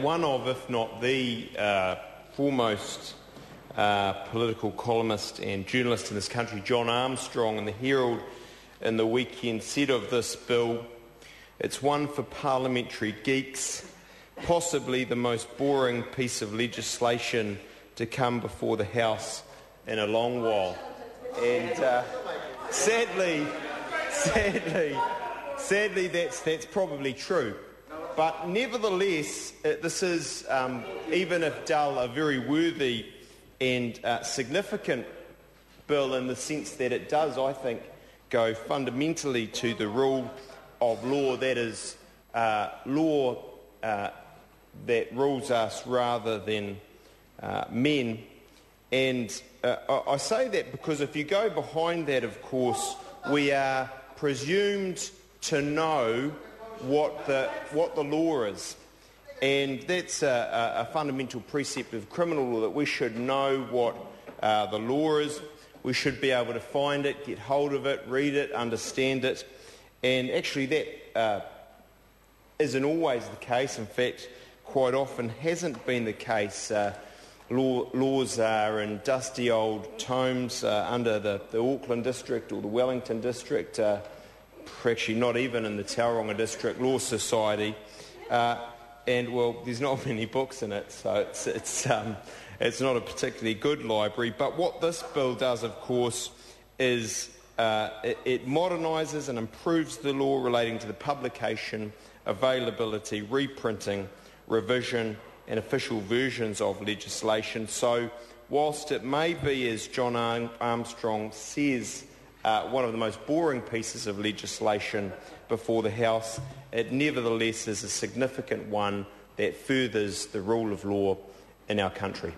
one of, if not the foremost political columnist and journalist in this country, John Armstrong, in the Herald in the weekend said of this bill, "It's one for parliamentary geeks, possibly the most boring piece of legislation to come before the House in a long while." And sadly, that's probably true. But nevertheless, this is, even if dull, a very worthy and significant bill in the sense that it does, I think, go fundamentally to the rule of law, that is, law that rules us rather than men. And I say that because if you go behind that, of course, we are presumed to know what the law is. And that's a fundamental precept of criminal law, that we should know what the law is. We should be able to find it, get hold of it, read it, understand it. And actually that isn't always the case. In fact, quite often hasn't been the case. Laws are in dusty old tomes under the Auckland district or the Wellington district, actually not even in the Tauranga District Law Society. And, well, there's not many books in it, so it's not a particularly good library. But what this bill does, of course, is it modernises and improves the law relating to the publication, availability, reprinting, revision and official versions of legislation. So whilst it may be, as John Armstrong says, one of the most boring pieces of legislation before the House, it nevertheless is a significant one that furthers the rule of law in our country.